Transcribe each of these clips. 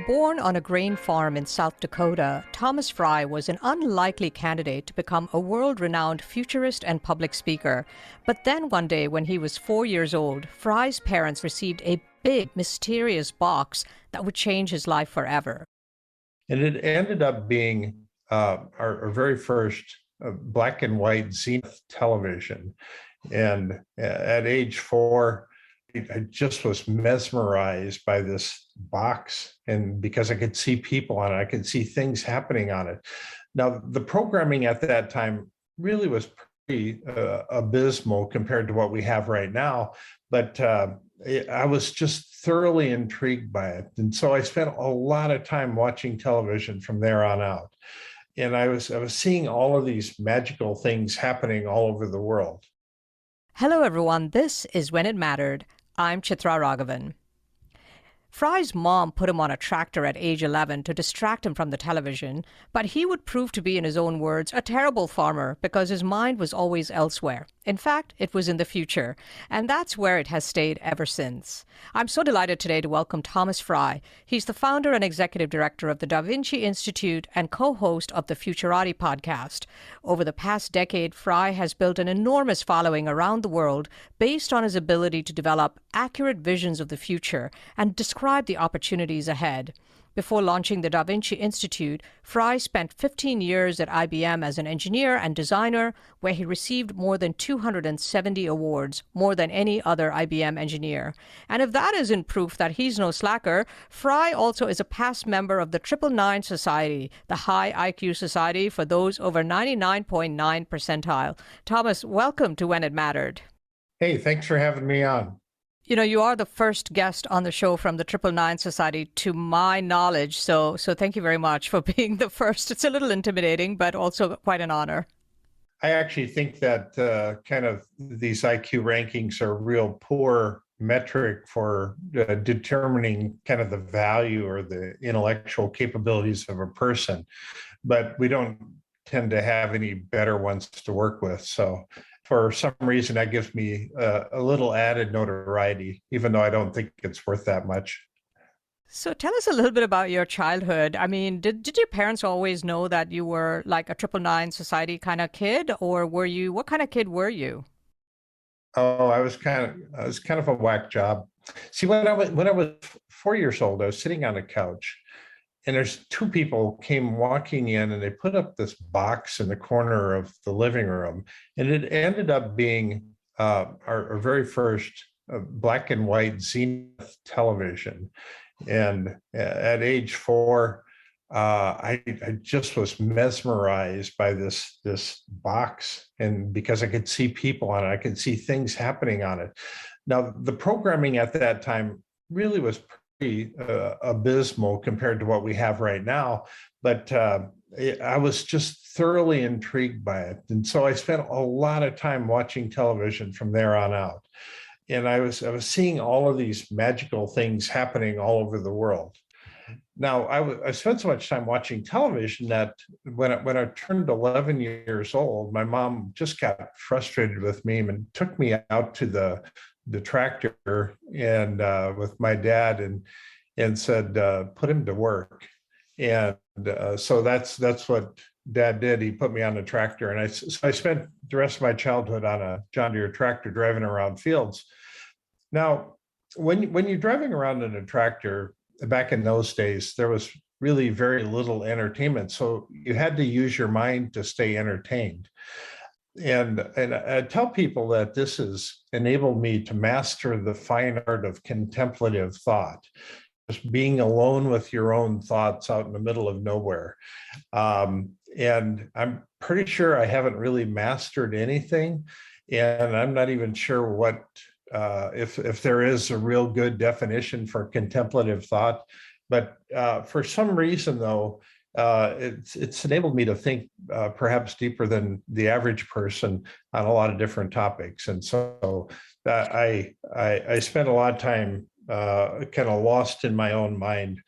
Born on a grain farm in South Dakota, Thomas Frey was an unlikely candidate to become a world-renowned futurist and public speaker. But then one day when he was 4 years old, Frey's parents received a big, mysterious box that would change his life forever. And it ended up being our very first black and white zenith television. And at age 4, I just was mesmerized by this box, and because I could see people on it, I could see things happening on it. Now, the programming at that time really was pretty abysmal compared to what we have right now, but I was just thoroughly intrigued by it. And so I spent a lot of time watching television from there on out. And I was seeing all of these magical things happening all over the world. Hello, everyone. This is When It Mattered. I'm Chitra Raghavan. Frey's mom put him on a tractor at age 11 to distract him from the television, but he would prove to be, in his own words, a terrible farmer because his mind was always elsewhere. In fact, it was in the future, and that's where it has stayed ever since. I'm so delighted today to welcome Thomas Frey. He's the founder and executive director of the DaVinci Institute and co-host of the Futurati Podcast. Over the past decade, Frey has built an enormous following around the world based on his ability to develop accurate visions of the future and describe the opportunities ahead. Before launching the DaVinci Institute, Frey spent 15 years at IBM as an engineer and designer, where he received more than 270 awards, more than any other IBM engineer. And if that isn't proof that he's no slacker, Frey also is a past member of the 999 Society, the High I.Q Society for those over 99.9 percentile. Thomas, welcome to When It Mattered. Hey, thanks for having me on. You know, you are the first guest on the show from the 999 Society, to my knowledge. So thank you very much for being the first. It's a little intimidating, but also quite an honor. I actually think that kind of these IQ rankings are a real poor metric for determining kind of the value or the intellectual capabilities of a person. But we don't tend to have any better ones to work with. So for some reason, that gives me a little added notoriety, even though I don't think it's worth that much. So tell us a little bit about your childhood. I mean, did your parents always know that you were like a 999 Society kind of kid, or what kind of kid were you? Oh, I was kind of a whack job. See, when I was 4 years old, I was sitting on a couch, and there's two people came walking in, and they put up this box in the corner of the living room, and it ended up being our very first black and white zenith television. And at age 4, I just was mesmerized by this box, and because I could see people on it, I could see things happening on it. Now, the programming at that time really was pretty abysmal compared to what we have right now, but I was just thoroughly intrigued by it. And so I spent a lot of time watching television from there on out. And I was seeing all of these magical things happening all over the world. Now, I spent so much time watching television that when I turned 11 years old, my mom just got frustrated with me and took me out to the tractor and with my dad and said, put him to work. And so that's what Dad did. He put me on the tractor, and I spent the rest of my childhood on a John Deere tractor driving around fields. Now, when you're driving around in a tractor, back in those days, there was really very little entertainment. So you had to use your mind to stay entertained. And I tell people that this has enabled me to master the fine art of contemplative thought, just being alone with your own thoughts out in the middle of nowhere. And I'm pretty sure I haven't really mastered anything. And I'm not even sure what, if there is a real good definition for contemplative thought. But for some reason, though, it's enabled me to think perhaps deeper than the average person on a lot of different topics. And so I spent a lot of time kind of lost in my own mind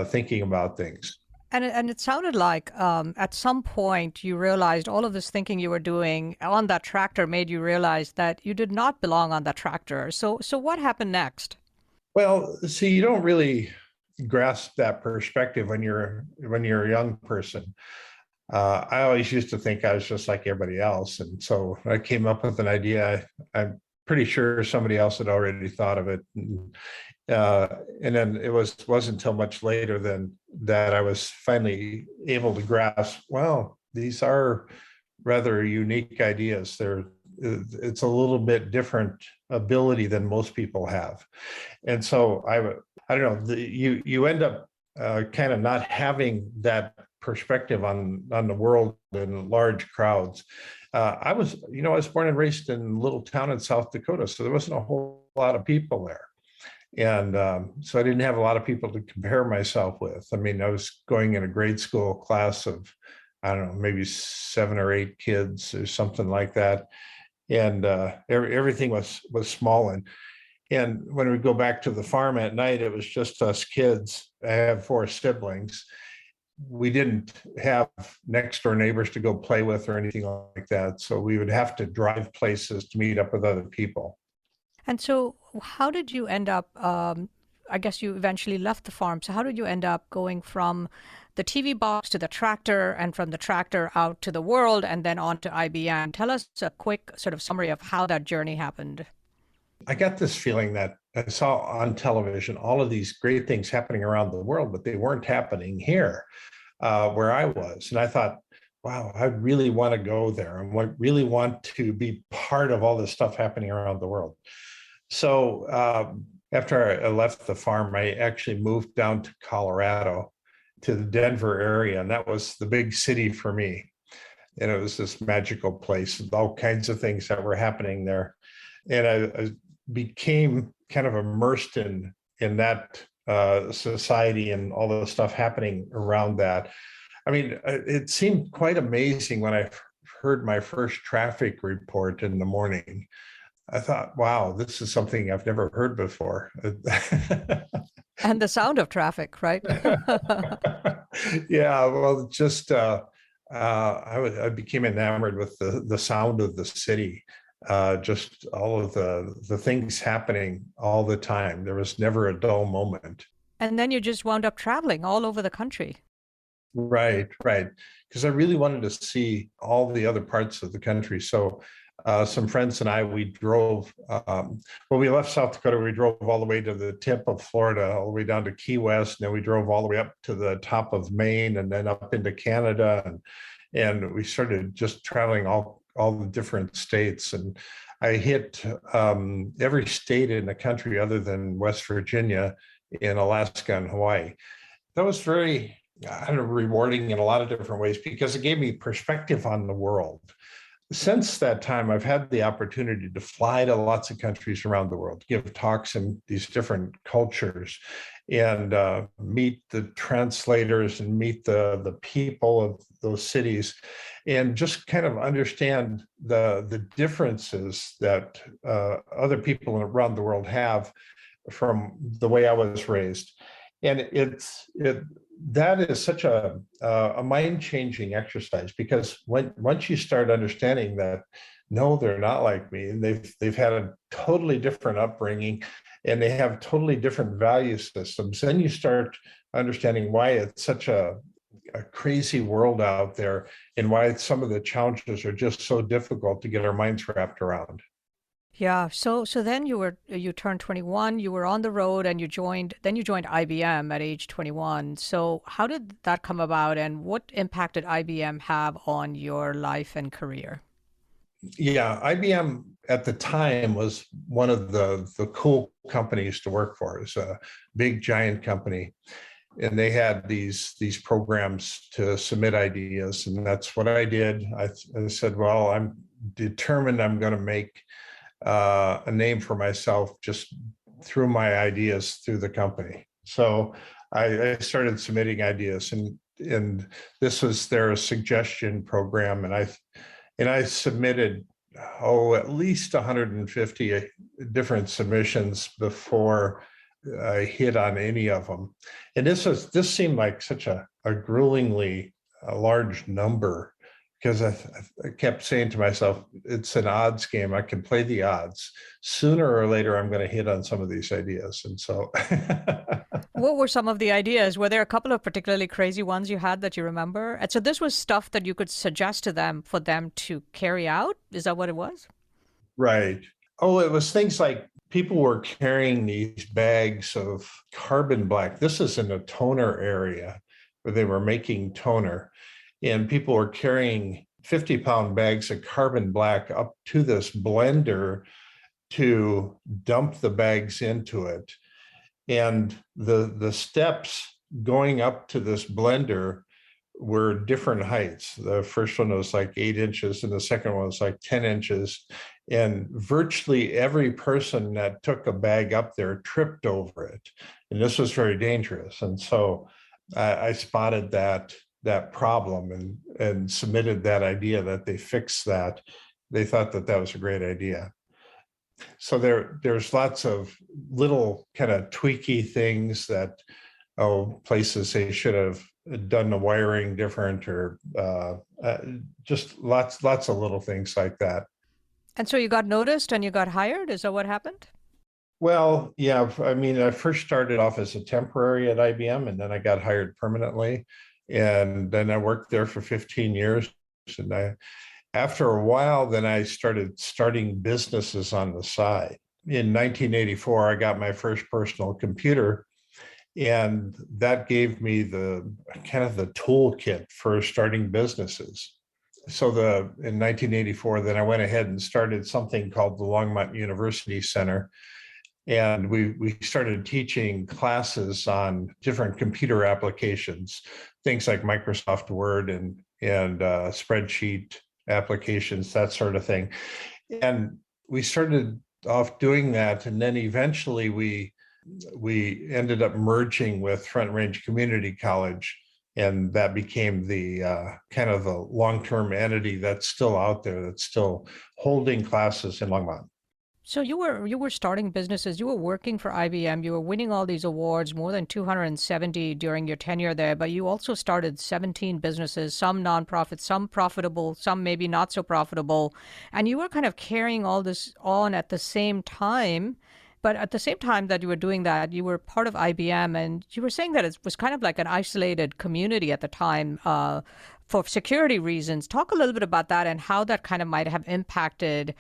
thinking about things. And it sounded like at some point you realized all of this thinking you were doing on that tractor made you realize that you did not belong on that tractor. So what happened next? Well, see, you don't really grasp that perspective when you're a young person. I always used to think I was just like everybody else. And so I came up with an idea. I'm pretty sure somebody else had already thought of it. And then it wasn't until much later than that I was finally able to grasp, well, these are rather unique ideas. It's a little bit different ability than most people have. And so I don't know, you end up kind of not having that perspective on the world in large crowds. I was born and raised in a little town in South Dakota, so there wasn't a whole lot of people there. And so I didn't have a lot of people to compare myself with. I mean, I was going in a grade school class of, I don't know, maybe 7 or 8 kids or something like that. And everything was small. And when we go back to the farm at night, it was just us kids. I have 4 siblings. We didn't have next door neighbors to go play with or anything like that. So we would have to drive places to meet up with other people. And so how did you end up, I guess you eventually left the farm. So how did you end up going from the TV box to the tractor, and from the tractor out to the world, and then on to IBM? Tell us a quick sort of summary of how that journey happened. I got this feeling that I saw on television all of these great things happening around the world, but they weren't happening here where I was. And I thought, wow, I really want to go there and really want to be part of all this stuff happening around the world. So after I left the farm, I actually moved down to Colorado, to the Denver area, and that was the big city for me. And it was this magical place with all kinds of things that were happening there. And I became kind of immersed in that society and all the stuff happening around that. I mean, it seemed quite amazing when I heard my first traffic report in the morning. I thought, wow, this is something I've never heard before. And the sound of traffic, right? Yeah, well, just I became enamored with the sound of the city. Just all of the things happening all the time. There was never a dull moment. And then you just wound up traveling all over the country. Right. Because I really wanted to see all the other parts of the country. So some friends and I, we drove, when we left South Dakota, we drove all the way to the tip of Florida, all the way down to Key West. And then we drove all the way up to the top of Maine and then up into Canada. And we started just traveling all the different states. And I hit every state in the country other than West Virginia, in Alaska and Hawaii. That was very rewarding in a lot of different ways because it gave me perspective on the world. Since that time, I've had the opportunity to fly to lots of countries around the world, give talks in these different cultures, and meet the translators and meet the people of those cities, and just kind of understand the differences that other people around the world have from the way I was raised. And that is such a mind-changing exercise, because once you start understanding that, no, they're not like me, and they've had a totally different upbringing, and they have totally different value systems, then you start understanding why it's such a crazy world out there, and why some of the challenges are just so difficult to get our minds wrapped around. Yeah. So then you turned 21, you were on the road, and you joined IBM at age 21. So how did that come about, and what impact did IBM have on your life and career? Yeah, IBM at the time was one of the cool companies to work for. It's a big, giant company. And they had these programs to submit ideas. And that's what I did. I said, well, I'm determined I'm going to make a name for myself just through my ideas through the company. So I started submitting ideas, and this was their suggestion program, and I submitted at least 150 different submissions before I hit on any of them. And this seemed like such a gruelingly large number, because I kept saying to myself, it's an odds game. I can play the odds. Sooner or later, I'm going to hit on some of these ideas. And so What were some of the ideas? Were there a couple of particularly crazy ones you had that you remember? And so this was stuff that you could suggest to them for them to carry out? Is that what it was? Right. Oh, it was things like people were carrying these bags of carbon black. This is in a toner area where they were making toner. And people were carrying 50-pound bags of carbon black up to this blender to dump the bags into it. And the steps going up to this blender were different heights. The first one was like 8 inches, and the second one was like 10 inches. And virtually every person that took a bag up there tripped over it. And this was very dangerous. And so I spotted that problem and submitted that idea that they fix that. They thought that was a great idea. So there's lots of little kind of tweaky things that, places they should have done the wiring different, or just lots of little things like that. And so you got noticed and you got hired? Is that what happened? Well, yeah, I mean, I first started off as a temporary at IBM, and then I got hired permanently. And then I worked there for 15 years. And after a while, then I starting businesses on the side. In 1984, I got my first personal computer, and that gave me the kind of the toolkit for starting businesses. So in 1984, then I went ahead and started something called the Longmont University Center. And we started teaching classes on different computer applications, things like Microsoft Word and spreadsheet applications, that sort of thing. And we started off doing that. And then eventually we ended up merging with Front Range Community College. And that became the kind of the long-term entity that's still out there, that's still holding classes in Longmont. So you were starting businesses, you were working for IBM, you were winning all these awards, more than 270 during your tenure there, but you also started 17 businesses, some nonprofit, some profitable, some maybe not so profitable. And you were kind of carrying all this on at the same time. But at the same time that you were doing that, you were part of IBM, and you were saying that it was kind of like an isolated community at the time for security reasons. Talk a little bit about that and how that kind of might have impacted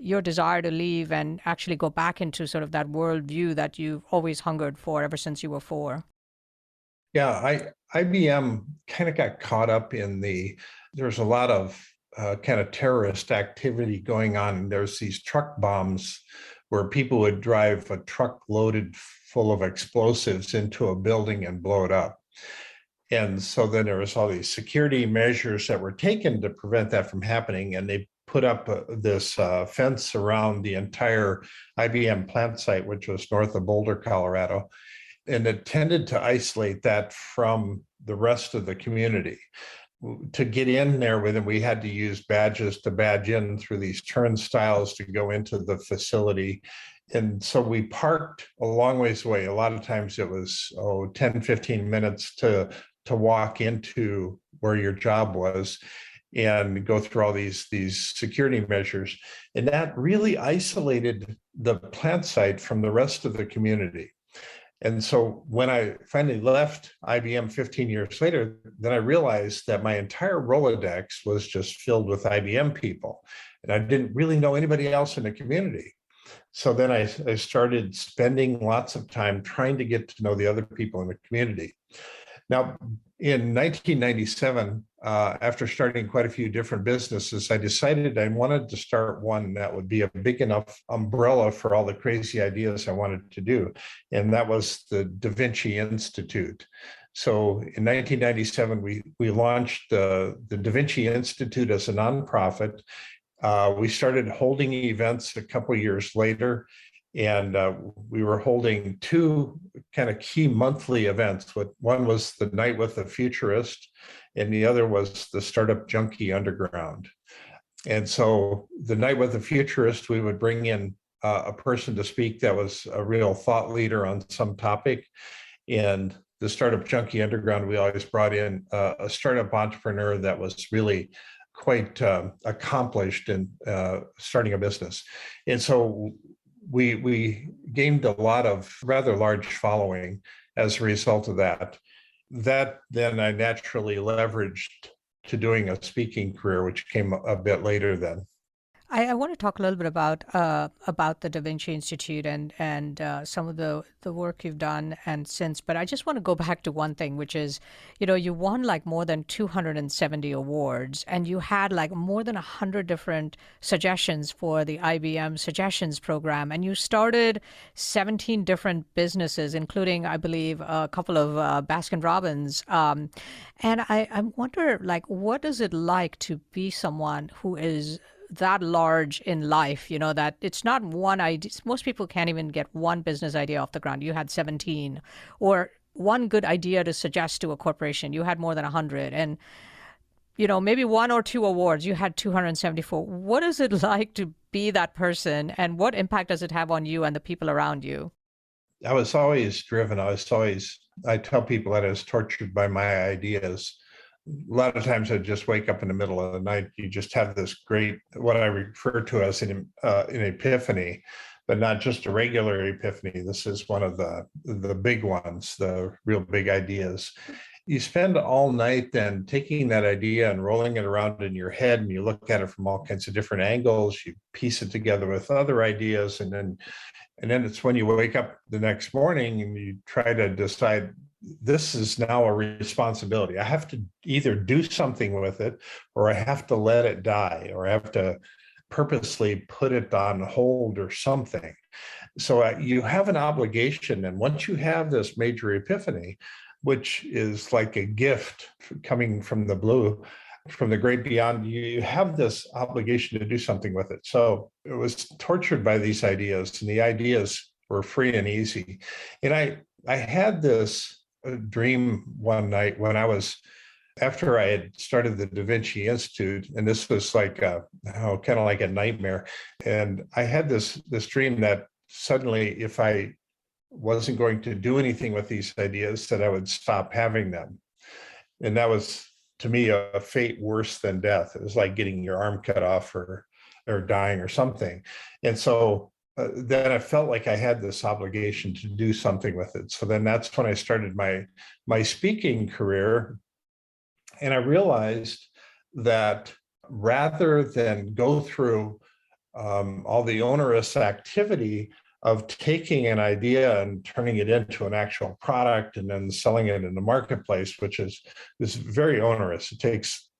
your desire to leave and actually go back into sort of that worldview that you've always hungered for ever since you were 4. Yeah, IBM kind of got caught up in there's a lot of kind of terrorist activity going on. There's these truck bombs where people would drive a truck loaded full of explosives into a building and blow it up. And so then there was all these security measures that were taken to prevent that from happening. And they put up this fence around the entire IBM plant site, which was north of Boulder, Colorado. And it tended to isolate that from the rest of the community. To get in there with them, we had to use badges to badge in through these turnstiles to go into the facility. And so we parked a long ways away. A lot of times it was 10, 15 minutes to walk into where your job was and go through all these security measures. And that really isolated the plant site from the rest of the community. And so when I finally left IBM 15 years later, then I realized that my entire Rolodex was just filled with IBM people. And I didn't really know anybody else in the community. So then I started spending lots of time trying to get to know the other people in the community. Now, in 1997, after starting quite a few different businesses, I decided I wanted to start one that would be a big enough umbrella for all the crazy ideas I wanted to do. And that was the DaVinci Institute. So in 1997, we launched the DaVinci Institute as a nonprofit. We started holding events a couple of years later. And we were holding 2 kind of key monthly events. One was the Night with the Futurist, and the other was the Startup Junkie Underground. And so the Night with the Futurist, we would bring in a person to speak that was a real thought leader on some topic. And the Startup Junkie Underground, we always brought in a startup entrepreneur that was really quite accomplished in starting a business. And so we gained a lot of rather large following as a result of that. That then I naturally leveraged to doing a speaking career, which came a bit later then. I want to talk a little bit about the DaVinci Institute and some of the work you've done and since. But I just want to go back to one thing, which is, you won like more than 270 awards, and you had like more than 100 different suggestions for the IBM Suggestions Program, and you started 17 different businesses, including, I believe, a couple of Baskin Robbins. And I wonder, like, what is it like to be someone who is that large in life, that it's not one idea. Most people can't even get one business idea off the ground. You had 17, or one good idea to suggest to a corporation. You had more than 100, and, maybe one or two awards. You had 274. What is it like to be that person, and what impact does it have on you and the people around you? I was always driven. I tell people that I was tortured by my ideas. A lot of times I'd just wake up in the middle of the night. You just have this great, what I refer to as an epiphany, but not just a regular epiphany. This is one of the big ones, the real big ideas. You spend all night then taking that idea and rolling it around in your head, and you look at it from all kinds of different angles. You piece it together with other ideas, and then it's when you wake up the next morning and you try to decide, this is now a responsibility. I have to either do something with it, or I have to let it die, or I have to purposely put it on hold or something. So you have an obligation. And once you have this major epiphany, which is like a gift coming from the blue, from the great beyond, you have this obligation to do something with it. So it was tortured by these ideas, and the ideas were free and easy. And I had this dream one night when after I had started the DaVinci Institute, and this was like kind of like a nightmare. And I had this dream that suddenly, if I wasn't going to do anything with these ideas, that I would stop having them. And that was, to me, a fate worse than death. It was like getting your arm cut off or dying or something. And so then I felt like I had this obligation to do something with it. So then that's when I started my speaking career. And I realized that rather than go through all the onerous activity of taking an idea and turning it into an actual product and then selling it in the marketplace, which is very onerous. It takes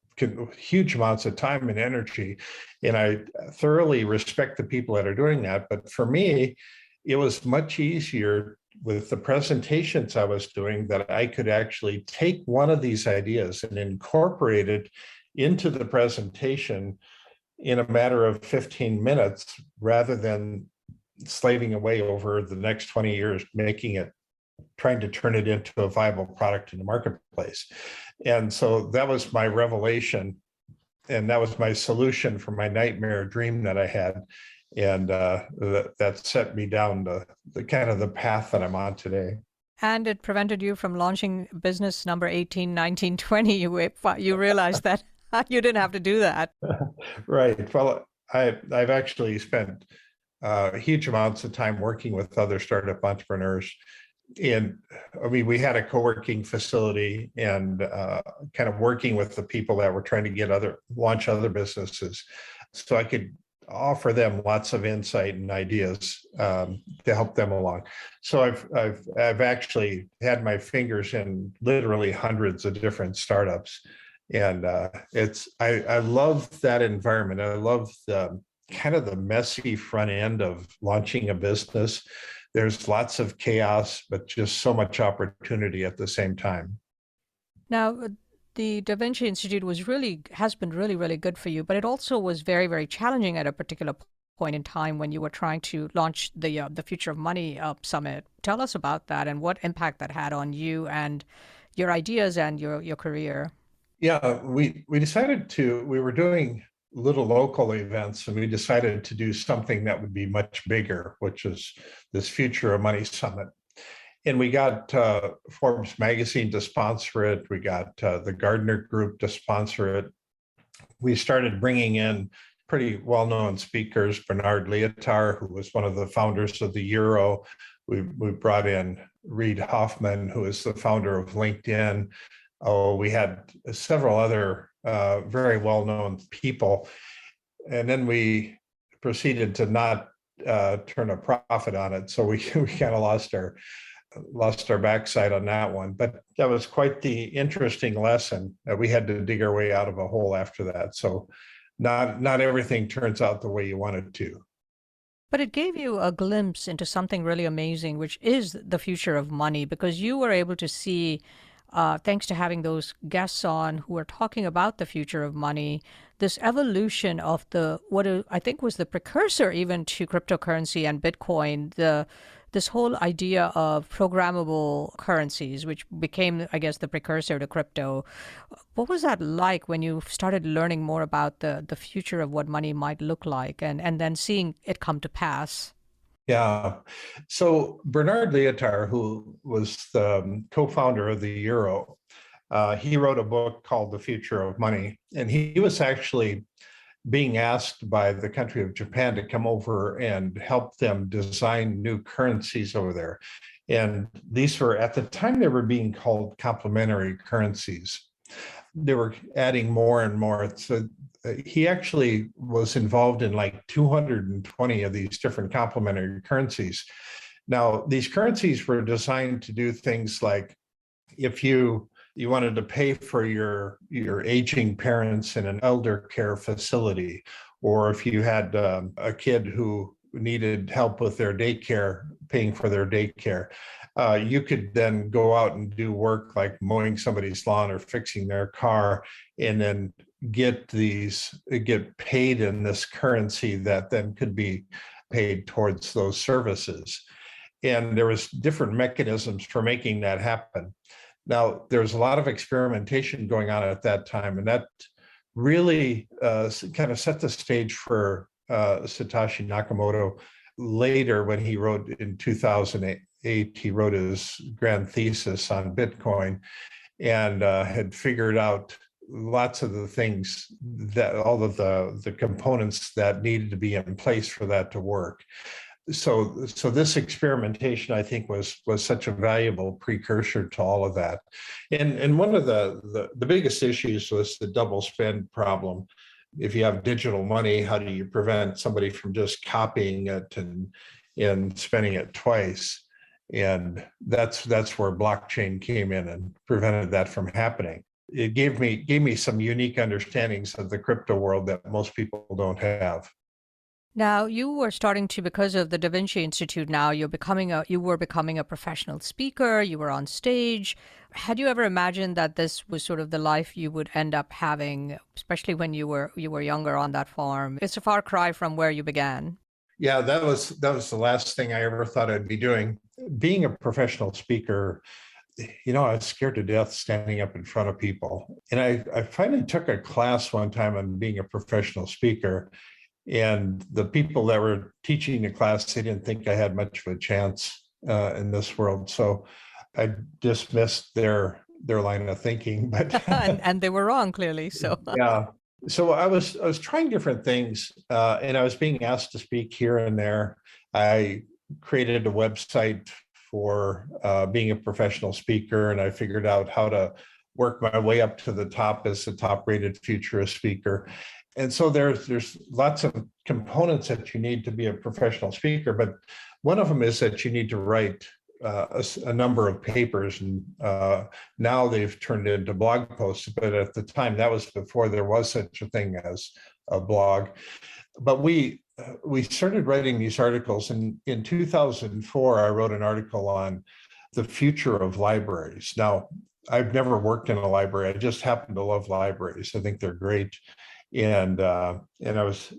huge amounts of time and energy. And I thoroughly respect the people that are doing that. But for me, it was much easier with the presentations I was doing that I could actually take one of these ideas and incorporate it into the presentation in a matter of 15 minutes, rather than slaving away over the next 20 years, trying to turn it into a viable product in the marketplace. And so that was my revelation, and that was my solution for my nightmare dream that I had. And that set me down the kind of the path that I'm on today. And it prevented you from launching business number 18, 19, 20. You realized that you didn't have to do that. Right. Well, I've actually spent huge amounts of time working with other startup entrepreneurs. And I mean, we had a co-working facility, and kind of working with the people that were trying to launch other businesses, so I could offer them lots of insight and ideas to help them along. So I've actually had my fingers in literally hundreds of different startups, and I love that environment. I love the kind of the messy front end of launching a business. There's lots of chaos, but just so much opportunity at the same time. Now, the DaVinci Institute has been really, really good for you, but it also was very, very challenging at a particular point in time when you were trying to launch the Future of Money Summit. Tell us about that and what impact that had on you and your ideas and your career. Yeah, we were doing little local events, and we decided to do something that would be much bigger, which is this Future of Money Summit. And we got Forbes magazine to sponsor it. We got the Gardner Group to sponsor it. we started bringing in pretty well-known speakers, Bernard Lietaer, who was one of the founders of the Euro. We brought in Reid Hoffman, who is the founder of LinkedIn. Oh, we had several other very well-known people. And then we proceeded to not turn a profit on it. So we kind of lost our backside on that one. But that was quite the interesting lesson. We had to dig our way out of a hole after that. So not everything turns out the way you want it to. But it gave you a glimpse into something really amazing, which is the future of money, because you were able to see, thanks to having those guests on who are talking about the future of money, this evolution of I think was the precursor even to cryptocurrency and Bitcoin, this whole idea of programmable currencies, which became, I guess, the precursor to crypto. What was that like when you started learning more about the future of what money might look like and then seeing it come to pass? Yeah. So Bernard Lietaer, who was the co-founder of the Euro, he wrote a book called The Future of Money. And he was actually being asked by the country of Japan to come over and help them design new currencies over there. And these were, at the time, they were being called complementary currencies. They were adding more and more. So he actually was involved in like 220 of these different complementary currencies. Now, these currencies were designed to do things like if you wanted to pay for your aging parents in an elder care facility, or if you had a kid who needed help with their daycare, paying for their daycare, you could then go out and do work like mowing somebody's lawn or fixing their car, and then get paid in this currency that then could be paid towards those services. And there was different mechanisms for making that happen. Now, there's a lot of experimentation going on at that time, and that really kind of set the stage for Satoshi Nakamoto later when he wrote in 2008, he wrote his grand thesis on Bitcoin and had figured out lots of the things that all of the components that needed to be in place for that to work. So this experimentation, I think, was such a valuable precursor to all of that. And one of the biggest issues was the double spend problem. If you have digital money, how do you prevent somebody from just copying it and spending it twice? And that's where blockchain came in and prevented that from happening. It gave me some unique understandings of the crypto world that most people don't have. Now, you were starting to, because of the DaVinci Institute now, you were becoming a professional speaker, you were on stage. Had you ever imagined that this was sort of the life you would end up having, especially when you were younger on that farm? It's a far cry from where you began. Yeah, that was the last thing I ever thought I'd be doing. Being a professional speaker, I was scared to death standing up in front of people. And I finally took a class one time on being a professional speaker. And the people that were teaching the class, they didn't think I had much of a chance in this world. So I dismissed their line of thinking. But and they were wrong, clearly. So yeah. So I was trying different things, and I was being asked to speak here and there. I created a website for being a professional speaker, and I figured out how to work my way up to the top as a top-rated Futurist speaker. And so there's lots of components that you need to be a professional speaker, but one of them is that you need to write a number of papers, and now they've turned into blog posts, but at the time, that was before there was such a thing as a blog. But we started writing these articles, and in 2004, I wrote an article on the future of libraries. Now, I've never worked in a library. I just happen to love libraries. I think they're great. And I was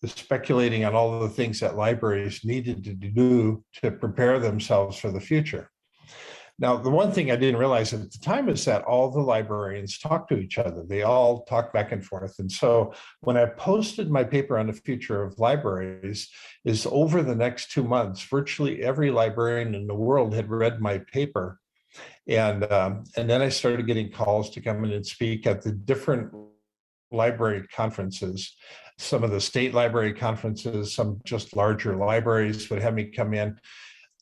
speculating on all of the things that libraries needed to do to prepare themselves for the future. Now, the one thing I didn't realize at the time is that all the librarians talk to each other. They all talk back and forth. And so when I posted my paper on the future of libraries, is over the next 2 months, virtually every librarian in the world had read my paper. And then I started getting calls to come in and speak at the different library conferences. Some of the state library conferences, some just larger libraries would have me come in.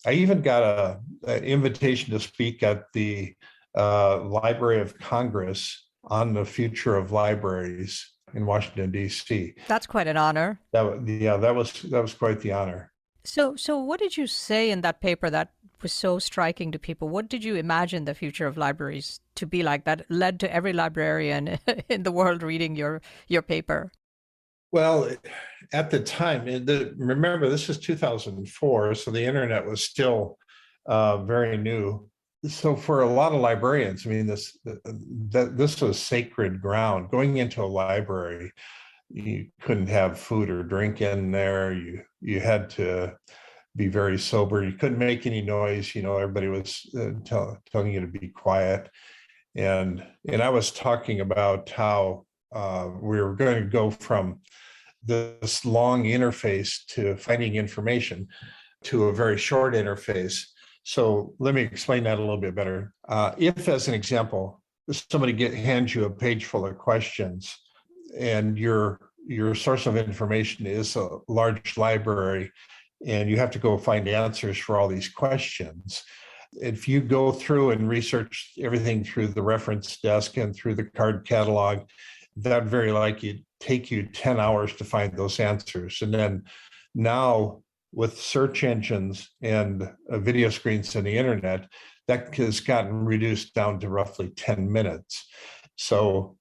I even got an invitation to speak at the Library of Congress on the future of libraries in Washington, D.C. That's quite an honor. That was quite the honor. So what did you say in that paper that was so striking to people? What did you imagine the future of libraries to be like that led to every librarian in the world reading your paper? Well, at the time, remember, this is 2004, so the internet was still very new. So for a lot of librarians, I mean, this was sacred ground. Going into a library, you couldn't have food or drink in there. You had to be very sober. You couldn't make any noise. Everybody was telling you to be quiet. And I was talking about how we were going to go from this long interface to finding information to a very short interface. So let me explain that a little bit better. If, as an example, somebody hands you a page full of questions, and your source of information is a large library, and you have to go find answers for all these questions. If you go through and research everything through the reference desk and through the card catalog, that very likely take you 10 hours to find those answers. And then now with search engines and video screens and the internet, that has gotten reduced down to roughly 10 minutes. So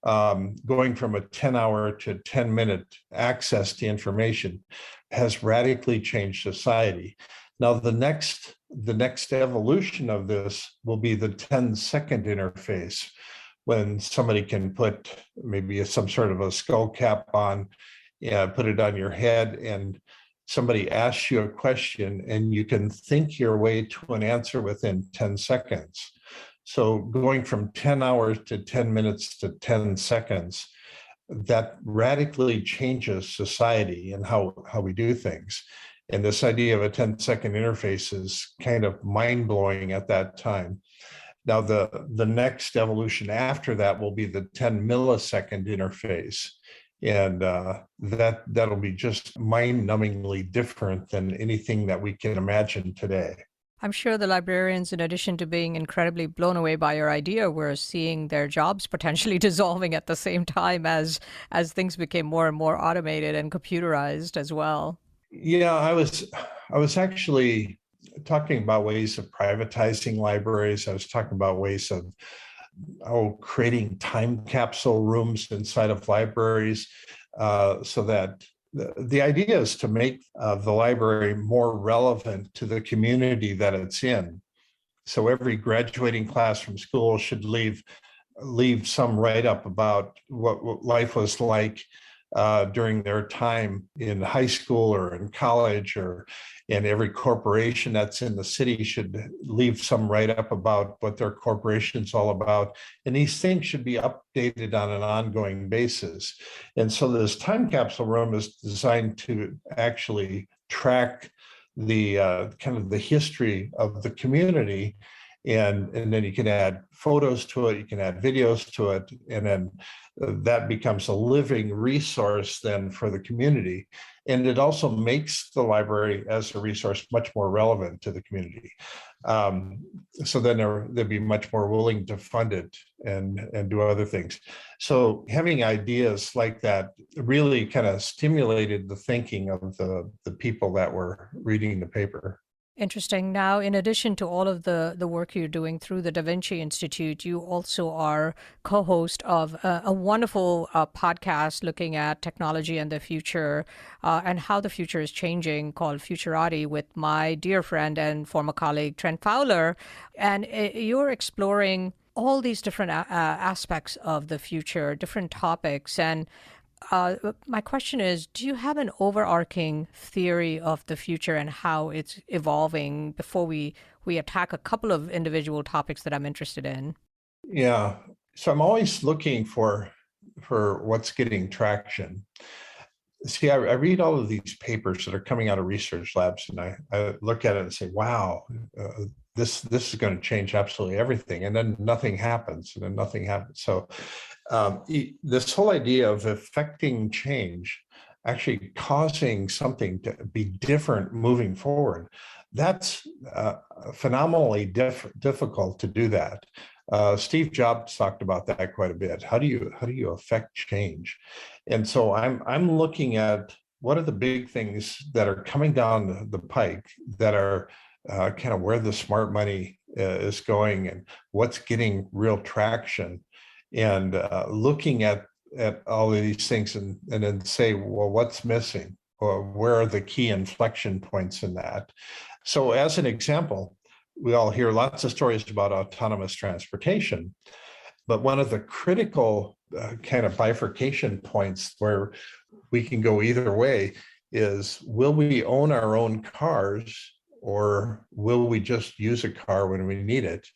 going from a 10-hour to 10-minute access to information has radically changed society. Now, the next evolution of this will be the 10-second interface, when somebody can put maybe some sort of a skull cap on, put it on your head, and somebody asks you a question and you can think your way to an answer within 10 seconds. So going from 10 hours to 10 minutes to 10 seconds, that radically changes society and how we do things. And this idea of a 10-second interface is kind of mind-blowing at that time. Now, the next evolution after that will be the 10-millisecond interface. And that'll be just mind-numbingly different than anything that we can imagine today. I'm sure the librarians, in addition to being incredibly blown away by your idea, were seeing their jobs potentially dissolving at the same time as things became more and more automated and computerized as well. Yeah, I was actually talking about ways of privatizing libraries. I was talking about ways of creating time capsule rooms inside of libraries, so that the idea is to make the library more relevant to the community that it's in. So every graduating class from school should leave some write-up about what life was like during their time in high school or in college, and every corporation that's in the city should leave some write-up about what their corporation's all about. And these things should be updated on an ongoing basis. And so this time capsule room is designed to actually track the kind of the history of the community. And then you can add photos to it, you can add videos to it, and then that becomes a living resource then for the community. And it also makes the library as a resource much more relevant to the community. So then they'll be much more willing to fund it and do other things. So having ideas like that really kind of stimulated the thinking of the people that were reading the paper. Interesting. Now, in addition to all of the work you're doing through the DaVinci Institute, you also are co-host of a wonderful podcast looking at technology and the future and how the future is changing, called Futurati, with my dear friend and former colleague, Trent Fowler. And you're exploring all these different aspects of the future, different topics. And my question is, do you have an overarching theory of the future and how it's evolving before we attack a couple of individual topics that I'm interested in? Yeah. So I'm always looking for what's getting traction. See, I read all of these papers that are coming out of research labs, and I look at it and say, wow, this is going to change absolutely everything. And then nothing happens, So This whole idea of affecting change, actually causing something to be different moving forward, that's phenomenally difficult to do that. Steve Jobs talked about that quite a bit. How do you affect change? And so I'm looking at what are the big things that are coming down the pike that are kind of where the smart money is going and what's getting real traction, and looking at all of these things and then say, well, what's missing, or where are the key inflection points in that? So as an example, we all hear lots of stories about autonomous transportation, but one of the critical kind of bifurcation points where we can go either way is, will we own our own cars, or will we just use a car when we need it?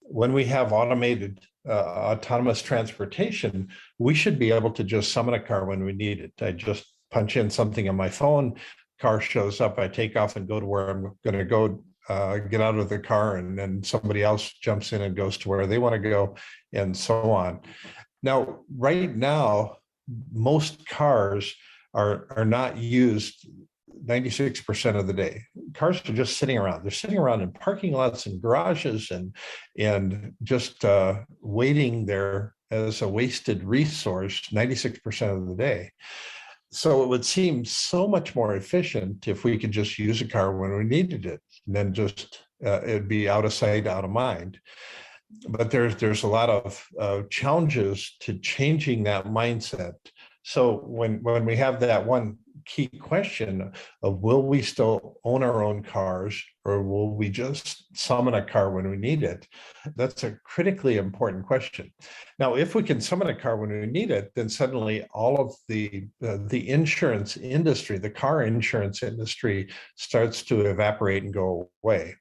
When we have autonomous transportation, we should be able to just summon a car when we need it. I just punch in something on my phone, car shows up, I take off and go to where I'm going to go, get out of the car, and then somebody else jumps in and goes to where they want to go, and so on. Now, right now, most cars are not used 96% of the day. Cars are just sitting around. They're sitting around in parking lots and garages and just waiting there as a wasted resource 96% of the day. So it would seem so much more efficient if we could just use a car when we needed it, and then just it'd be out of sight, out of mind. But there's a lot of challenges to changing that mindset. So when we have that one key question of, will we still own our own cars, or will we just summon a car when we need it? That's a critically important question. Now, if we can summon a car when we need it, then suddenly all of the insurance industry, the car insurance industry, starts to evaporate and go away.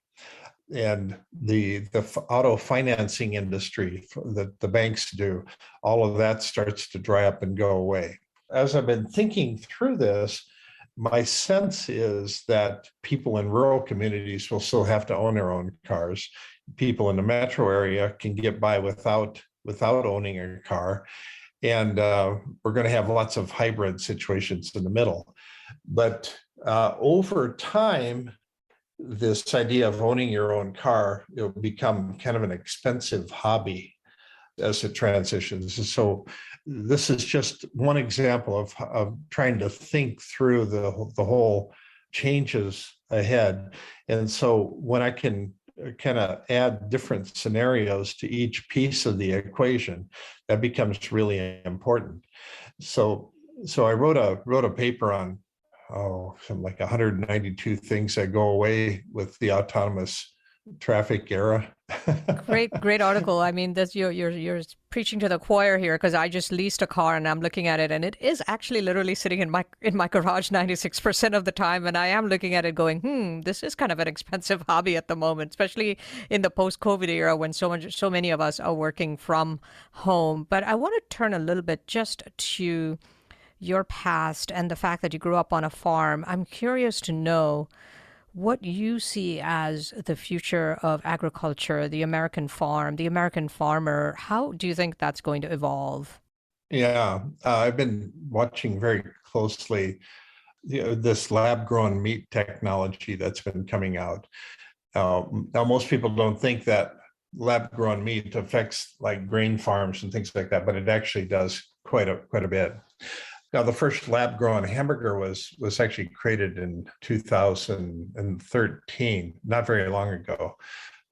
And the auto financing industry that the banks do, all of that starts to dry up and go away. As I've been thinking through this, my sense is that people in rural communities will still have to own their own cars. People in the metro area can get by without owning a car. And we're going to have lots of hybrid situations in the middle. But over time, this idea of owning your own car, it'll become kind of an expensive hobby as it transitions. And so this is just one example of trying to think through the whole changes ahead. And so when I can kind of add different scenarios to each piece of the equation, that becomes really important. So I wrote a paper on something like 192 things that go away with the autonomous traffic era. Great article. I mean, that's you're preaching to the choir here, because I just leased a car and I'm looking at it, and it is actually literally sitting in my garage 96% of the time, and I am looking at it going, this is kind of an expensive hobby at the moment, especially in the post-COVID era when so many of us are working from home. But I want to turn a little bit just to your past and the fact that you grew up on a farm. I'm curious to know what you see as the future of agriculture, the American farm, the American farmer. How do you think that's going to evolve? Yeah, I've been watching very closely this lab-grown meat technology that's been coming out. Now, most people don't think that lab-grown meat affects like grain farms and things like that, but it actually does quite a bit. Now, the first lab-grown hamburger was actually created in 2013, not very long ago,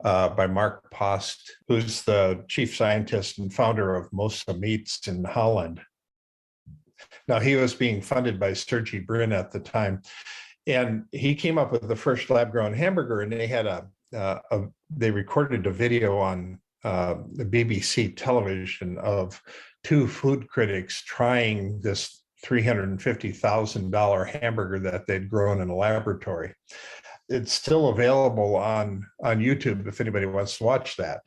by Mark Post, who's the chief scientist and founder of Mosa Meats in Holland. Now, he was being funded by Sergey Brin at the time, and he came up with the first lab-grown hamburger, and they had they recorded a video on the BBC television of two food critics trying this $350,000 hamburger that they'd grown in a laboratory. It's still available on YouTube if anybody wants to watch that.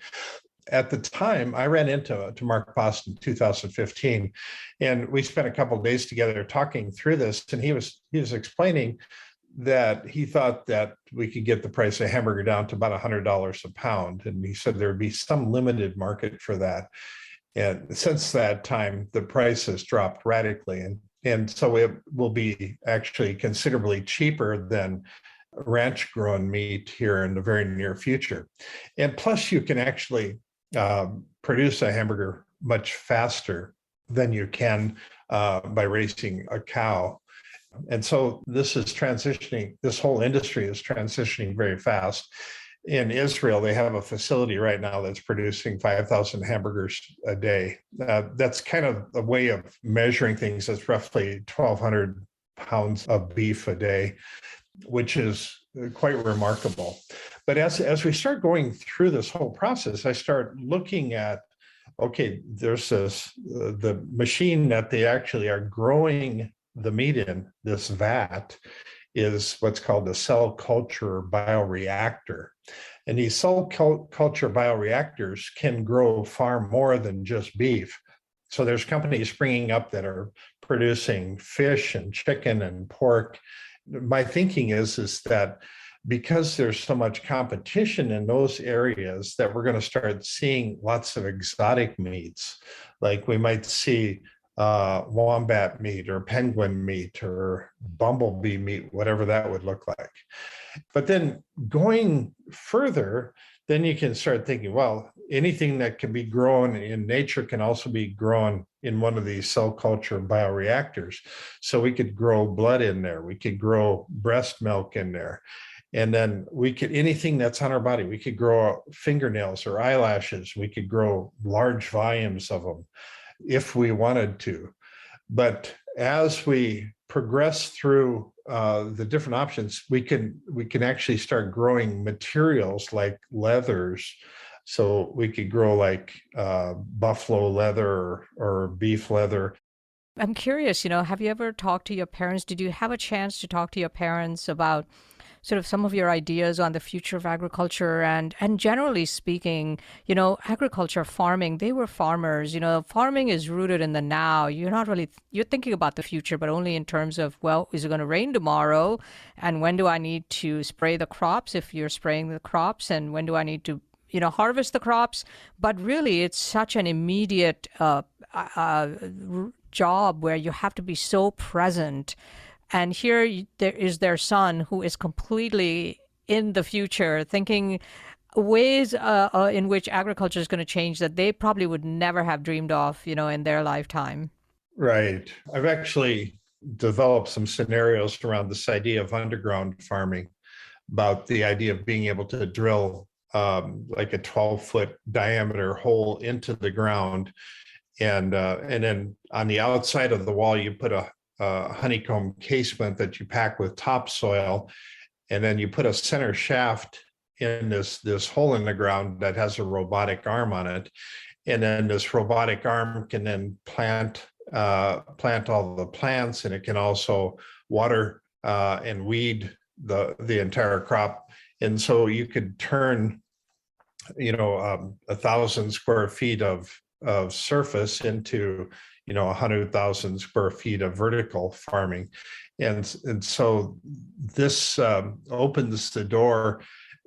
At the time, I ran into Mark Post in 2015, and we spent a couple of days together talking through this, and he was explaining that he thought that we could get the price of hamburger down to about $100 a pound, and he said there would be some limited market for that. And since that time, the price has dropped radically. And so it will be actually considerably cheaper than ranch grown meat here in the very near future. And plus, you can actually produce a hamburger much faster than you can by raising a cow. And so this whole industry is transitioning very fast. In Israel, they have a facility right now that's producing 5,000 hamburgers a day. That's kind of a way of measuring things. That's roughly 1,200 pounds of beef a day, which is quite remarkable. But as we start going through this whole process, I start looking at, okay, there's the machine that they actually are growing the meat in, this vat, is what's called a cell culture bioreactor. And these cell culture bioreactors can grow far more than just beef. So there's companies springing up that are producing fish and chicken and pork. My thinking is that because there's so much competition in those areas, that we're going to start seeing lots of exotic meats. Like we might see wombat meat or penguin meat or bumblebee meat, whatever that would look like. But then going further, then you can start thinking, well, anything that can be grown in nature can also be grown in one of these cell culture bioreactors. So we could grow blood in there. We could grow breast milk in there. And then anything that's on our body, we could grow fingernails or eyelashes. We could grow large volumes of them if we wanted to. But as we progress through the different options, we can actually start growing materials like leathers. So we could grow like buffalo leather or beef leather. I'm curious, have you ever talked to your parents? Did you have a chance to talk to your parents about sort of some of your ideas on the future of agriculture and generally speaking, agriculture, farming, they were farmers, farming is rooted in the now. You're thinking about the future, but only in terms of, well, is it going to rain tomorrow? And when do I need to spray the crops if you're spraying the crops? And when do I need to, harvest the crops? But really, it's such an immediate job where you have to be so present. And here there is their son who is completely in the future, thinking ways in which agriculture is going to change that they probably would never have dreamed of, in their lifetime. Right. I've actually developed some scenarios around this idea of underground farming, about the idea of being able to drill like a 12-foot diameter hole into the ground. And then on the outside of the wall, you put a honeycomb casement that you pack with topsoil, and then you put a center shaft in this hole in the ground that has a robotic arm on it, and then this robotic arm can then plant all the plants, and it can also water and weed the entire crop. And so you could turn 1,000 square feet of surface into 100,000 square feet of vertical farming. And so this opens the door.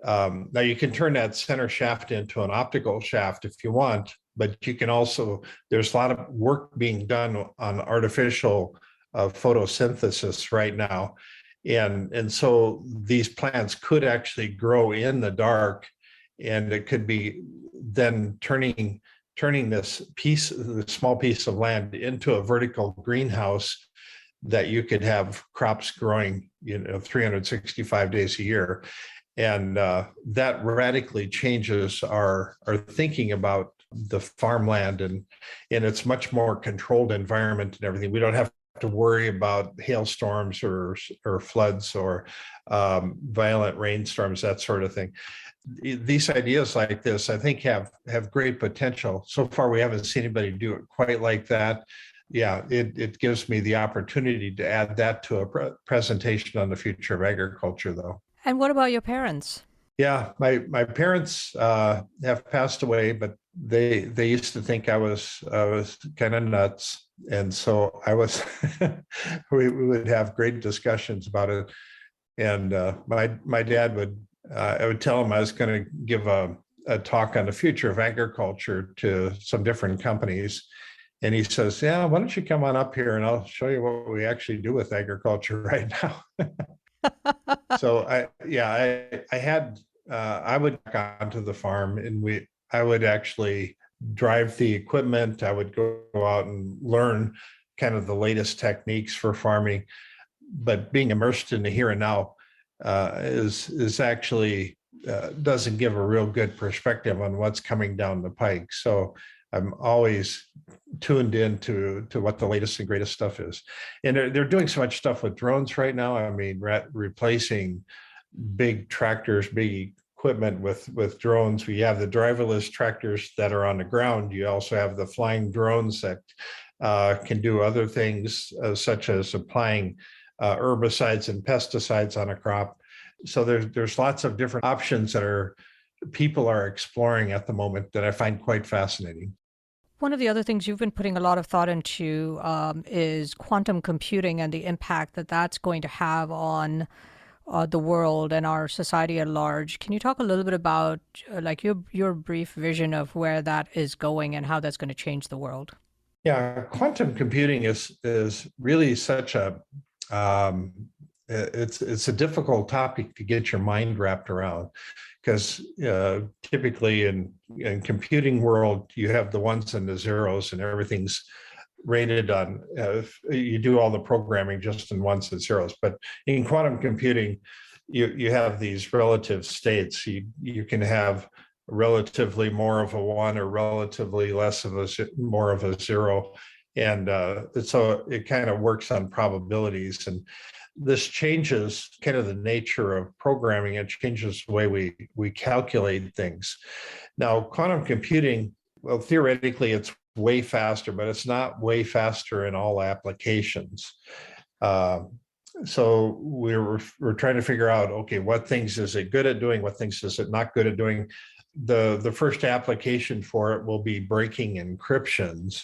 Now you can turn that center shaft into an optical shaft if you want, but you can also, there's a lot of work being done on artificial photosynthesis right now. And so these plants could actually grow in the dark, and it could be then turning this small piece of land into a vertical greenhouse that you could have crops growing, 365 days a year. And that radically changes our thinking about the farmland, and it's much more controlled environment and everything. We don't have to worry about hailstorms or floods or violent rainstorms, that sort of thing. These ideas like this, I think, have great potential. So far, we haven't seen anybody do it quite like that. Yeah, it gives me the opportunity to add that to a presentation on the future of agriculture, though. And what about your parents? Yeah, my parents have passed away, but they used to think I was kind of nuts, and so I was. we would have great discussions about it, and my dad would. I would tell him I was going to give a a talk on the future of agriculture to some different companies. And he says, yeah, why don't you come on up here and I'll show you what we actually do with agriculture right now. So I would go onto the farm and I would actually drive the equipment. I would go out and learn kind of the latest techniques for farming, but being immersed in the here and now is actually doesn't give a real good perspective on what's coming down the pike. So I'm always tuned in to what the latest and greatest stuff is. And they're doing so much stuff with drones right now. I mean, replacing big tractors, big equipment with drones. We have the driverless tractors that are on the ground. You also have the flying drones that can do other things, such as applying herbicides and pesticides on a crop. So there's lots of different options that people are exploring at the moment that I find quite fascinating. One of the other things you've been putting a lot of thought into is quantum computing and the impact that that's going to have on the world and our society at large. Can you talk a little bit about like your brief vision of where that is going and how that's going to change the world? Yeah, quantum computing is really such a it's a difficult topic to get your mind wrapped around, because typically in computing world you have the ones and the zeros and everything's rated on you do all the programming just in ones and zeros. But in quantum computing you have these relative states. You can have relatively more of a one or relatively less of more of a zero, and so it kind of works on probabilities. And this changes kind of the nature of programming. It changes the way we calculate things. Now, quantum computing, well, theoretically, it's way faster, but it's not way faster in all applications. So we're trying to figure out, okay, what things is it good at doing? What things is it not good at doing? The first application for it will be breaking encryptions,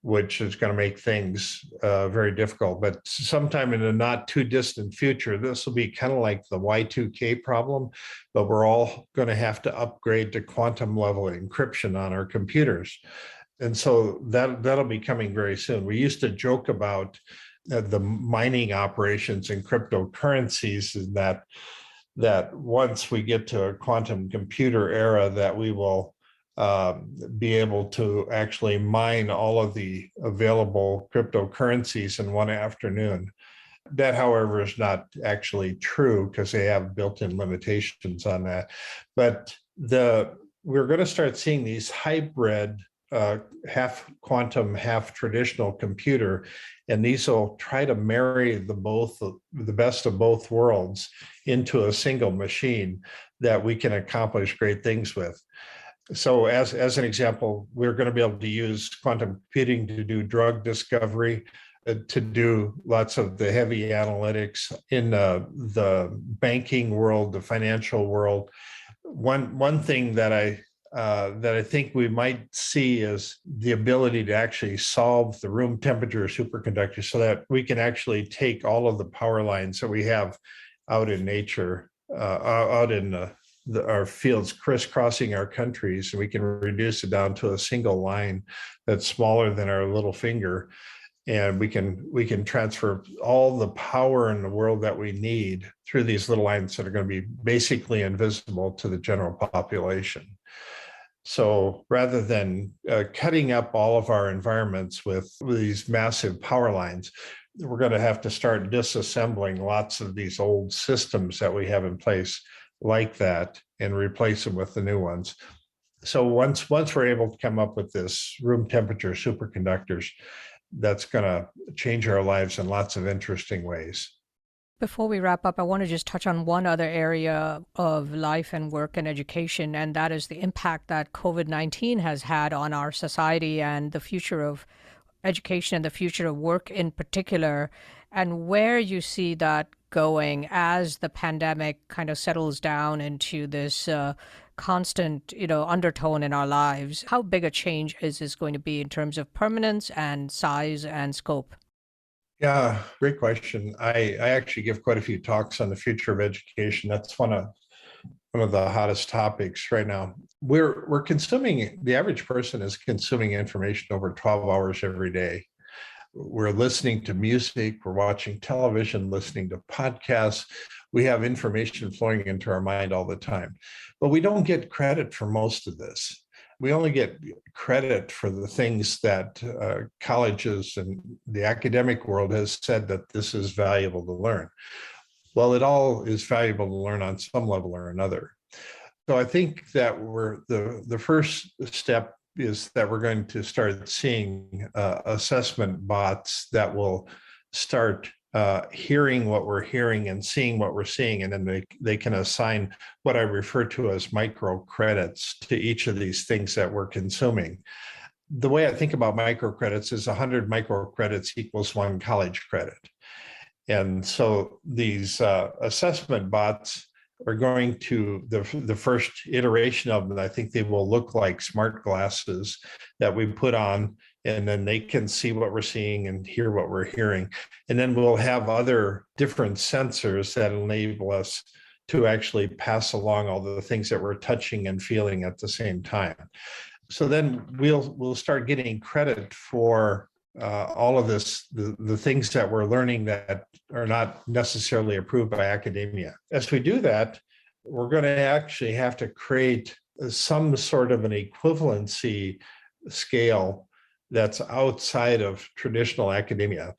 which is going to make things very difficult. But sometime in the not too distant future, this will be kind of like the Y2K problem, but we're all going to have to upgrade to quantum level encryption on our computers. And so that'll be coming very soon. We used to joke about the mining operations in cryptocurrencies, and that once we get to a quantum computer era, that we will be able to actually mine all of the available cryptocurrencies in one afternoon. That, however, is not actually true because they have built-in limitations on that. But we're going to start seeing these hybrid half quantum, half traditional computer, and these will try to marry the best of both worlds into a single machine that we can accomplish great things with. So as an example, we're going to be able to use quantum computing to do drug discovery, to do lots of the heavy analytics in the banking world, the financial world. One thing that I think we might see is the ability to actually solve the room temperature superconductors, so that we can actually take all of the power lines that we have out in nature, out in our fields crisscrossing our countries, and we can reduce it down to a single line that's smaller than our little finger, and we can transfer all the power in the world that we need through these little lines that are going to be basically invisible to the general population. So rather than cutting up all of our environments with these massive power lines, we're going to have to start disassembling lots of these old systems that we have in place like that and replace them with the new ones. So once we're able to come up with this room temperature superconductors, that's going to change our lives in lots of interesting ways. Before we wrap up, I want to just touch on one other area of life and work and education, and that is the impact that COVID-19 has had on our society and the future of education and the future of work in particular, and where you see that going as the pandemic kind of settles down into this constant, undertone in our lives. How big a change is this going to be in terms of permanence and size and scope? Yeah, great question. I actually give quite a few talks on the future of education. That's one of one of the hottest topics right now. The average person is consuming information over 12 hours every day. We're listening to music, we're watching television, listening to podcasts. We have information flowing into our mind all the time, but we don't get credit for most of this. We only get credit for the things that colleges and the academic world has said that this is valuable to learn. Well, it all is valuable to learn on some level or another. So I think that the first step is that we're going to start seeing assessment bots that will start hearing what we're hearing and seeing what we're seeing, and then they can assign what I refer to as micro credits to each of these things that we're consuming. The way I think about micro credits is 100 micro credits equals 1 college credit. And so these assessment bots are going to, the first iteration of them, I think they will look like smart glasses that we put on, and then they can see what we're seeing and hear what we're hearing. And then we'll have other different sensors that enable us to actually pass along all the things that we're touching and feeling at the same time. So then we'll start getting credit for all of this, the things that we're learning that are not necessarily approved by academia. As we do that, we're going to actually have to create some sort of an equivalency scale that's outside of traditional academia.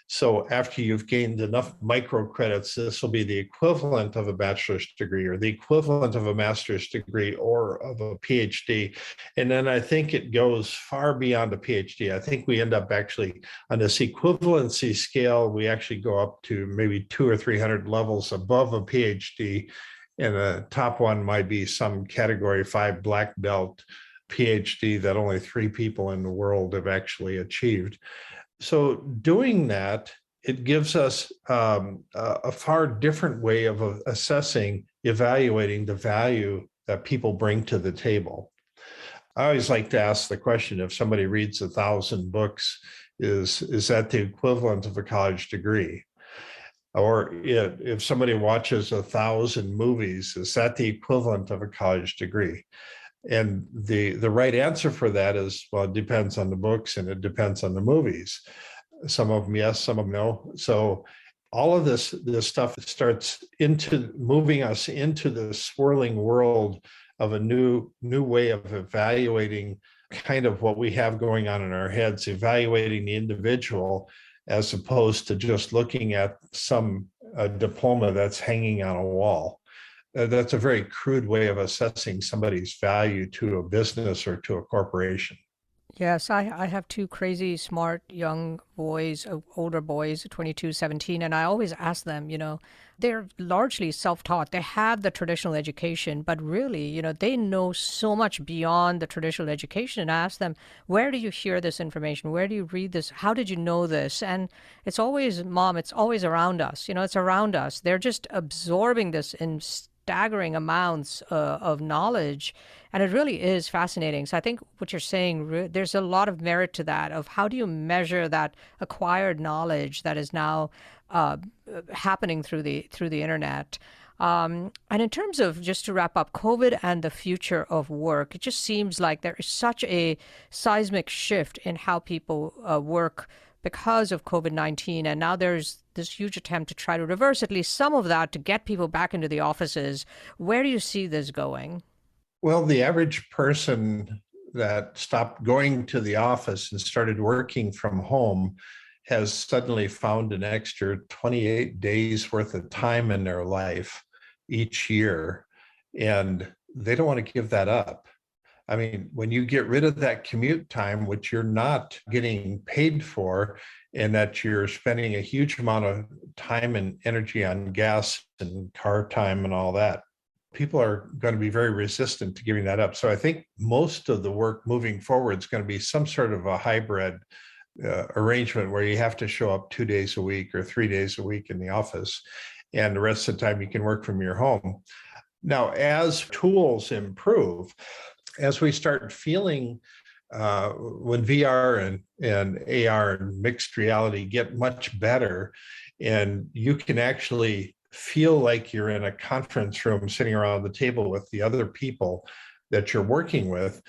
So after you've gained enough micro credits, this will be the equivalent of a bachelor's degree or the equivalent of a master's degree or of a PhD. And then I think it goes far beyond a PhD. I think we end up actually on this equivalency scale, we actually go up to maybe 200 or 300 levels above a PhD. And the top one might be some category 5 black belt PhD that only 3 people in the world have actually achieved. So doing that, it gives us a far different way of assessing, evaluating the value that people bring to the table. I always like to ask the question, if somebody reads 1,000 books, is that the equivalent of a college degree? Or if somebody watches 1,000 movies, is that the equivalent of a college degree? And the right answer for that is, well, it depends on the books and it depends on the movies. Some of them, yes, some of them, no. So all of this stuff starts moving us into the swirling world of a new way of evaluating kind of what we have going on in our heads, evaluating the individual, as opposed to just looking at some diploma that's hanging on a wall. That's a very crude way of assessing somebody's value to a business or to a corporation. Yes, I have 2 crazy, smart, young boys, older boys, 22, 17, and I always ask them, they're largely self-taught. They have the traditional education, but really, they know so much beyond the traditional education. And I ask them, where do you hear this information? Where do you read this? How did you know this? And it's always, Mom, it's always around us. It's around us. They're just absorbing this in staggering amounts of knowledge. And it really is fascinating. So I think what you're saying, there's a lot of merit to that, of how do you measure that acquired knowledge that is now happening through the internet. And in terms of, just to wrap up, COVID and the future of work, it just seems like there is such a seismic shift in how people work because of COVID-19. And now there's this huge attempt to try to reverse at least some of that to get people back into the offices. Where do you see this going? Well, the average person that stopped going to the office and started working from home has suddenly found an extra 28 days worth of time in their life each year. And they don't want to give that up. I mean, when you get rid of that commute time, which you're not getting paid for, and that you're spending a huge amount of time and energy on gas and car time and all that, people are going to be very resistant to giving that up. So I think most of the work moving forward is going to be some sort of a hybrid arrangement where you have to show up 2 days a week or 3 days a week in the office, and the rest of the time you can work from your home. Now, as tools improve, as we start feeling when VR and AR and mixed reality get much better, and you can actually feel like you're in a conference room sitting around the table with the other people that you're working with,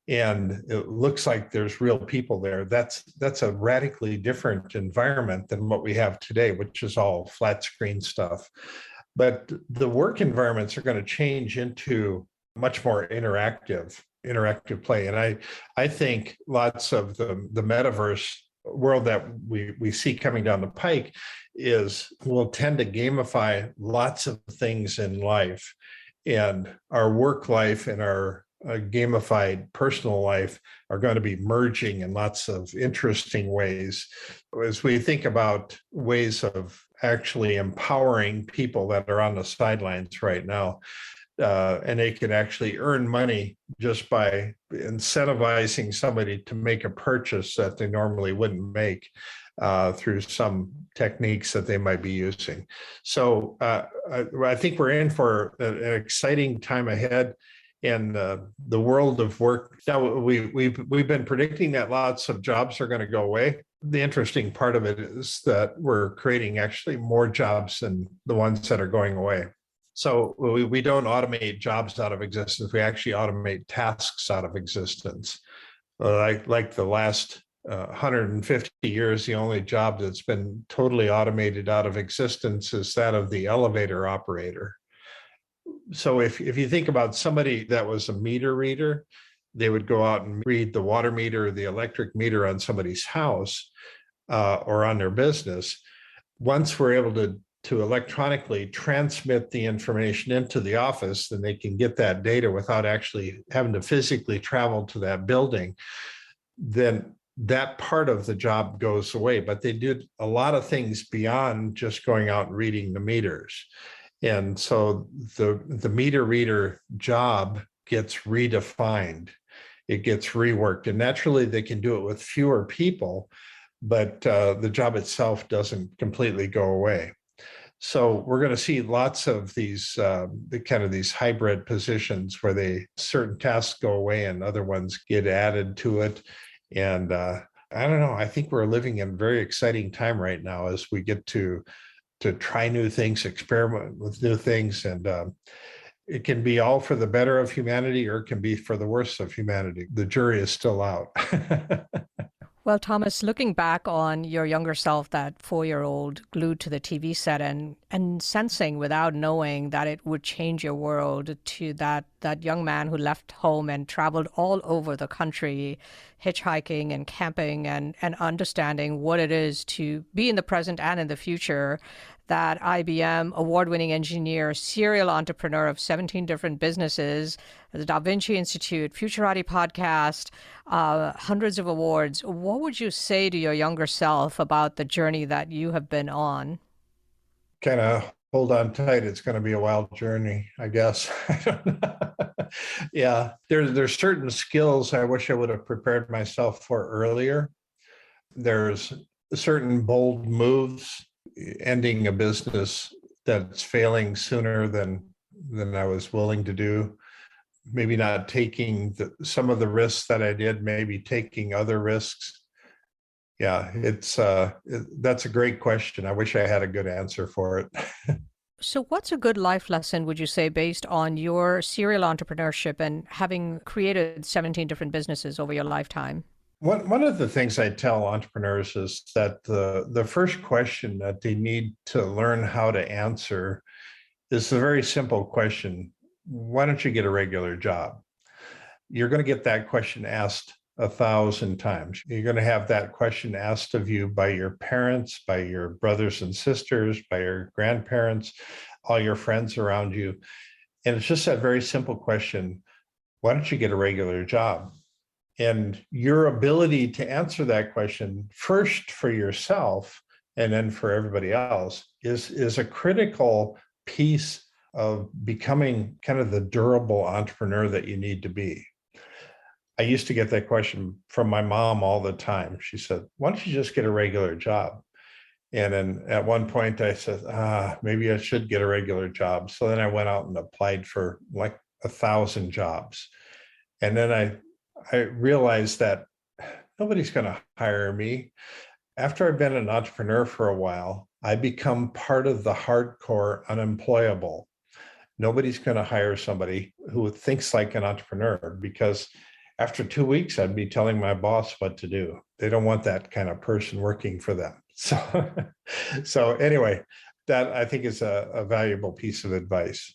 and it looks like there's real people there. That's a radically different environment than what we have today, which is all flat screen stuff. But the work environments are going to change into much more interactive play. And I think lots of the metaverse world that we see coming down the pike will tend to gamify lots of things in life, and our work life and our gamified personal life are going to be merging in lots of interesting ways as we think about ways of actually empowering people that are on the sidelines right now. And they can actually earn money just by incentivizing somebody to make a purchase that they normally wouldn't make through some techniques that they might be using. So I think we're in for an exciting time ahead in the world of work. Now, we've been predicting that lots of jobs are going to go away. The interesting part of it is that we're creating actually more jobs than the ones that are going away. So we don't automate jobs out of existence. We actually automate tasks out of existence. Like the last 150 years, the only job that's been totally automated out of existence is that of the elevator operator. So if you think about somebody that was a meter reader, they would go out and read the water meter or the electric meter on somebody's house or on their business. Once we're able to electronically transmit the information into the office, then they can get that data without actually having to physically travel to that building. Then that part of the job goes away, but they did a lot of things beyond just going out and reading the meters. And so the meter reader job gets redefined, it gets reworked, and naturally they can do it with fewer people, but the job itself doesn't completely go away. So we're going to see lots of these these hybrid positions where certain tasks go away and other ones get added to it. And I don't know, I think we're living in a very exciting time right now as we get to try new things, experiment with new things. And it can be all for the better of humanity, or it can be for the worse of humanity. The jury is still out. Well, Thomas, looking back on your younger self, that 4-year-old glued to the TV set and sensing without knowing that it would change your world, to that young man who left home and traveled all over the country, hitchhiking and camping and understanding what it is to be in the present and in the future, that IBM award-winning engineer, serial entrepreneur of 17 different businesses, the DaVinci Institute, Futurati Podcast, hundreds of awards. What would you say to your younger self about the journey that you have been on? Kind of hold on tight. It's going to be a wild journey, I guess. Yeah, there's certain skills I wish I would have prepared myself for earlier. There's certain bold moves, ending a business that's failing sooner than I was willing to do. Maybe not taking some of the risks that I did, maybe taking other risks. Yeah, that's a great question. I wish I had a good answer for it. So what's a good life lesson, would you say, based on your serial entrepreneurship and having created 17 different businesses over your lifetime? One of the things I tell entrepreneurs is that the first question that they need to learn how to answer is the very simple question: why don't you get a regular job? You're going to get that question asked 1,000 times. You're going to have that question asked of you by your parents, by your brothers and sisters, by your grandparents, all your friends around you. And it's just that very simple question: why don't you get a regular job? And your ability to answer that question first for yourself and then for everybody else is a critical piece of becoming kind of the durable entrepreneur that you need to be. I used to get that question from my mom all the time. She said, why don't you just get a regular job? And then at one point I said, maybe I should get a regular job. So then I went out and applied for like 1,000 jobs. And then I realized that nobody's going to hire me. After I've been an entrepreneur for a while, I become part of the hardcore unemployable. Nobody's going to hire somebody who thinks like an entrepreneur, because after 2 weeks, I'd be telling my boss what to do. They don't want that kind of person working for them. So anyway, that I think is a valuable piece of advice.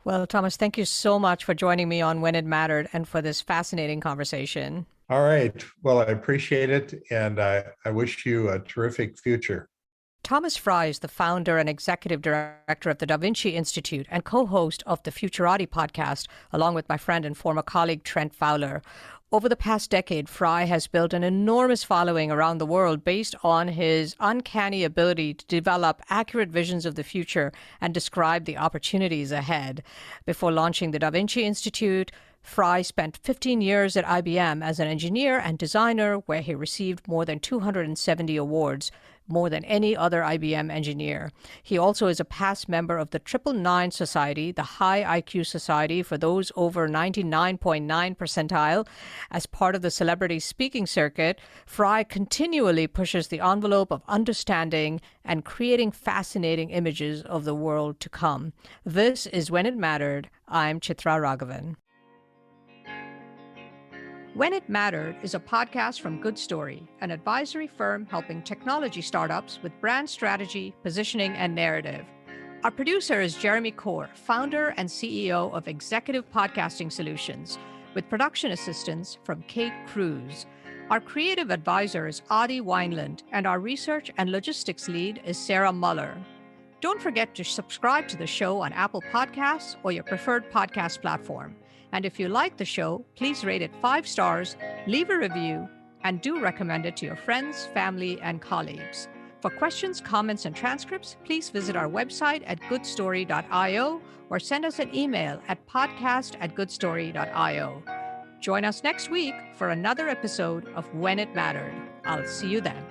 Well, Thomas, thank you so much for joining me on When It Mattered and for this fascinating conversation. All right. Well, I appreciate it. And I wish you a terrific future. Thomas Frey is the founder and executive director of the DaVinci Institute and co-host of the Futurati Podcast, along with my friend and former colleague Trent Fowler. Over the past decade, Frey has built an enormous following around the world based on his uncanny ability to develop accurate visions of the future and describe the opportunities ahead. Before launching the DaVinci Institute, Frey spent 15 years at IBM as an engineer and designer, where he received more than 270 awards, more than any other IBM engineer. He also is a past member of the 999 Society, the High I.Q. Society for those over 99.9 percentile. As part of the celebrity speaking circuit, Frey continually pushes the envelope of understanding and creating fascinating images of the world to come. This is When It Mattered. I'm Chitra Raghavan. When It Mattered is a podcast from Good Story, an advisory firm helping technology startups with brand strategy, positioning, and narrative. Our producer is Jeremy Kaur, founder and CEO of Executive Podcasting Solutions, with production assistance from Kate Cruz. Our creative advisor is Adi Wineland, and our research and logistics lead is Sarah Muller. Don't forget to subscribe to the show on Apple Podcasts or your preferred podcast platform. And if you like the show, please rate it 5 stars, leave a review, and do recommend it to your friends, family, and colleagues. For questions, comments, and transcripts, please visit our website at goodstory.io or send us an email at podcast@goodstory.io. Join us next week for another episode of When It Mattered. I'll see you then.